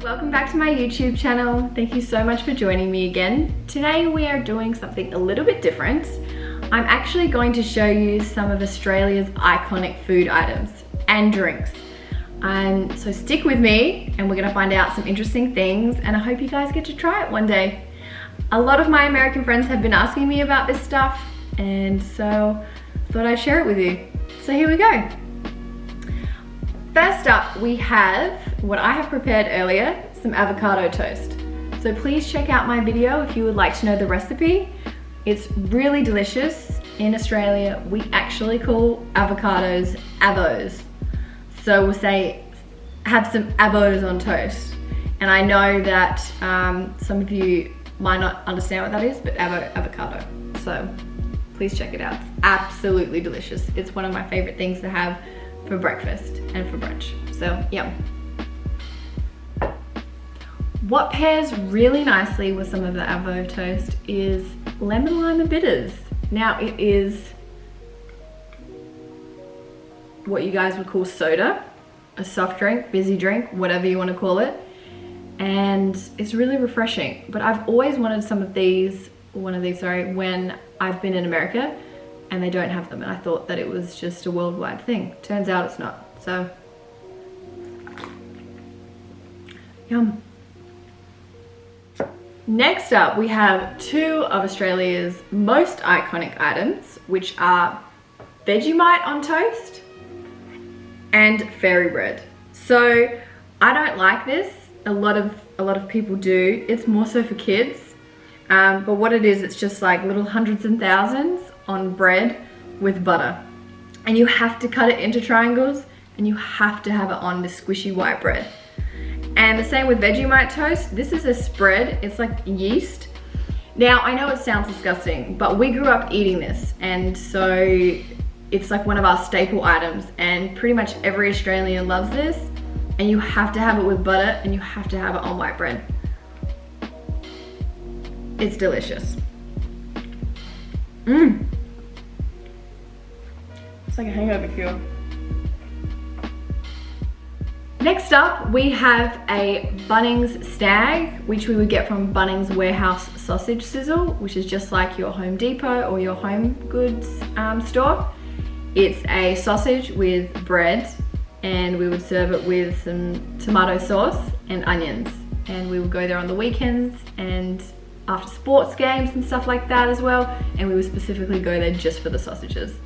Welcome back to my YouTube channel. Thank you so much for joining me again. Today we are doing something a little bit different. I'm actually going to show you some of Australia's iconic food items and drinks. So stick with me and we're gonna find out some interesting things, and I hope you guys get to try it one day. A lot of my American friends have been asking me about this stuff, and so I thought I'd share it with you. So here we go. First up, we have what I have prepared earlier, some avocado toast. So please check out my video if you would like to know the recipe. It's really delicious. In Australia, we actually call avocados avos. So we'll say, have some avos on toast. And I know that some of you might not understand what that is, but avocado. So please check it out. It's absolutely delicious. It's one of my favorite things to have for breakfast and for brunch. So yum. What pairs really nicely with some of the avo toast is lemon lime and bitters. Now it is what you guys would call soda, a soft drink, fizzy drink, whatever you want to call it. And it's really refreshing. But I've always wanted one of these, when I've been in America and they don't have them. And I thought that it was just a worldwide thing. Turns out it's not. So, yum. Next up, we have two of Australia's most iconic items, which are Vegemite on toast and fairy bread. So I don't like this. A lot of people do. It's more so for kids. But what it is, it's just like little hundreds and thousands on bread with butter. And you have to cut it into triangles and you have to have it on the squishy white bread. And the same with Vegemite toast. This is a spread, it's like yeast. Now, I know it sounds disgusting, but we grew up eating this. And so it's like one of our staple items. And pretty much every Australian loves this. And you have to have it with butter and you have to have it on white bread. It's delicious. It's like a hangover cure. Next up, we have a Bunnings Stag, which we would get from Bunnings Warehouse Sausage Sizzle, which is just like your Home Depot or your home goods store. It's a sausage with bread, and we would serve it with some tomato sauce and onions. And we would go there on the weekends and after sports games and stuff like that as well. And we would specifically go there just for the sausages.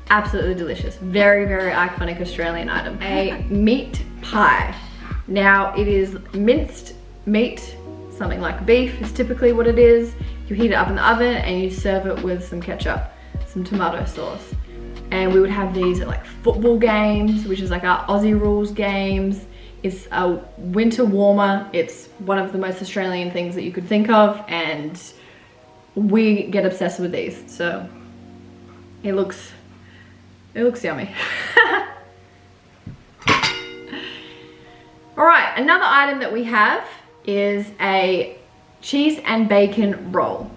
Absolutely delicious. Very, very iconic Australian item. A meat pie. Now it is minced meat, something like beef is typically what it is. You heat it up in the oven and you serve it with some ketchup, some tomato sauce. And we would have these at like football games, which is like our Aussie rules games. It's a winter warmer. It's one of the most Australian things that you could think of, and we get obsessed with these. So it looks yummy. All right, another item that we have is a cheese and bacon roll.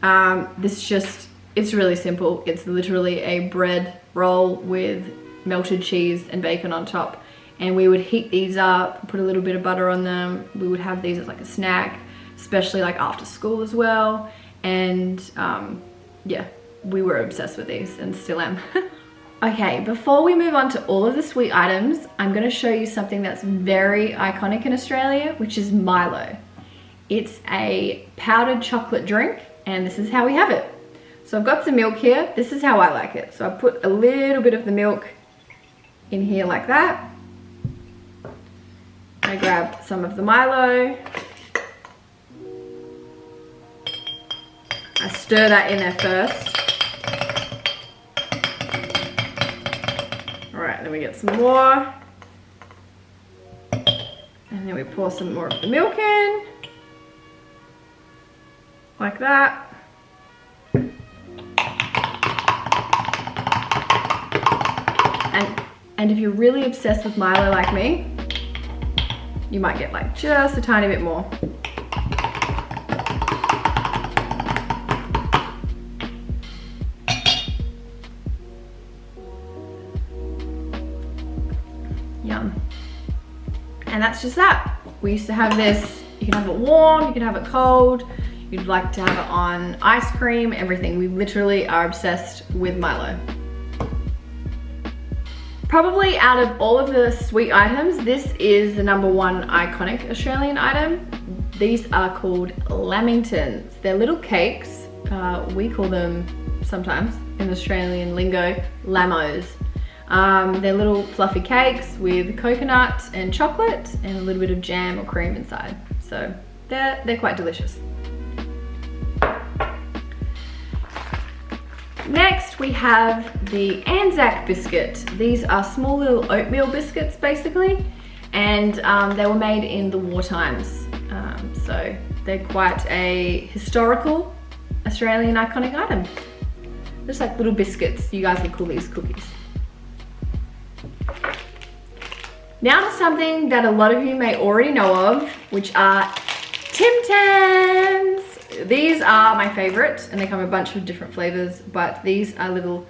It's really simple. It's literally a bread roll with melted cheese and bacon on top. And we would heat these up, put a little bit of butter on them. We would have these as like a snack, especially like after school as well. And yeah, we were obsessed with these and still am. Okay, before we move on to all of the sweet items, I'm gonna show you something that's very iconic in Australia, which is Milo. It's a powdered chocolate drink, and this is how we have it. So I've got some milk here. This is how I like it. So I put a little bit of the milk in here like that. I grab some of the Milo. I stir that in there first. All right, then we get some more. And then we pour some more of the milk in. Like that. And if you're really obsessed with Milo like me, you might get like just a tiny bit more. Yum. And that's just that. We used to have this, you can have it warm, you can have it cold, you'd like to have it on ice cream, everything. We literally are obsessed with Milo. Probably out of all of the sweet items, this is the #1 iconic Australian item. These are called Lamingtons. They're little cakes. We call them sometimes in Australian lingo, lamos. They're little fluffy cakes with coconut and chocolate and a little bit of jam or cream inside. So they're quite delicious. Next we have the Anzac biscuit. These are small little oatmeal biscuits basically, and they were made in the war times. So they're quite a historical Australian iconic item. Just like little biscuits. You guys would call these cookies. Now to something that a lot of you may already know of, which are Tams. These are my favorite, and they come in a bunch of different flavors, but these are little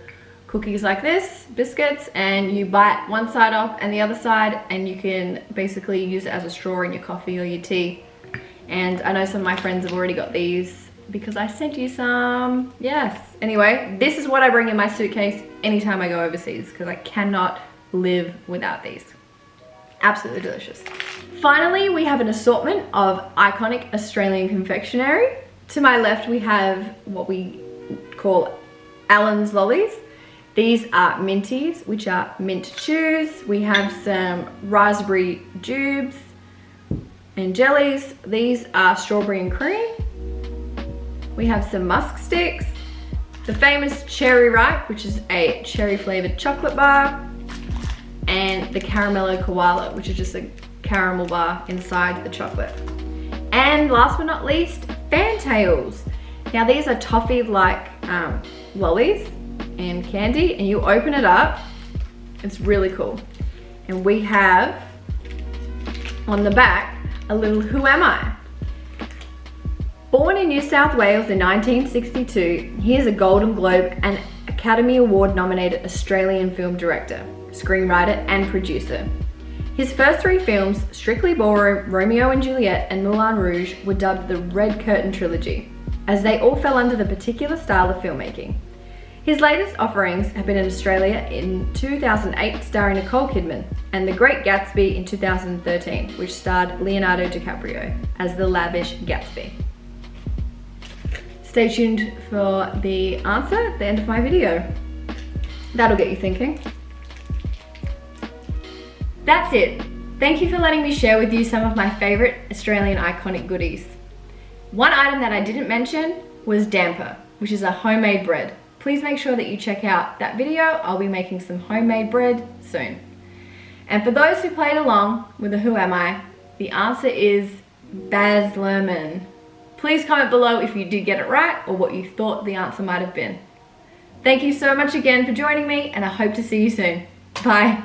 cookies like this, biscuits, and you bite one side off and the other side, and you can basically use it as a straw in your coffee or your tea. And I know some of my friends have already got these because I sent you some. Yes. Anyway, this is what I bring in my suitcase anytime I go overseas because I cannot live without these. Absolutely delicious. Finally, we have an assortment of iconic Australian confectionery. To my left, we have what we call Allans lollies. These are Minties, which are mint chews. We have some raspberry jubes and jellies. These are strawberry and cream. We have some musk sticks. The famous cherry ripe, which is a cherry flavored chocolate bar. And the caramello koala, which is just a caramel bar inside the chocolate. And last but not least, fantails. Now these are toffee-like lollies and candy, and you open it up. It's really cool. And we have on the back a little "Who Am I?" Born in New South Wales in 1962, he is a Golden Globe and Academy Award nominated Australian film director, screenwriter and producer. His first 3 films, Strictly Ballroom, Romeo and Juliet and Moulin Rouge, were dubbed the Red Curtain Trilogy, as they all fell under the particular style of filmmaking. His latest offerings have been in Australia in 2008 starring Nicole Kidman, and The Great Gatsby in 2013, which starred Leonardo DiCaprio as the lavish Gatsby. Stay tuned for the answer at the end of my video. That'll get you thinking. That's it. Thank you for letting me share with you some of my favorite Australian iconic goodies. One item that I didn't mention was damper, which is a homemade bread. Please make sure that you check out that video. I'll be making some homemade bread soon. And for those who played along with the Who Am I, the answer is Baz Luhrmann. Please comment below if you did get it right or what you thought the answer might have been. Thank you so much again for joining me, and I hope to see you soon. Bye.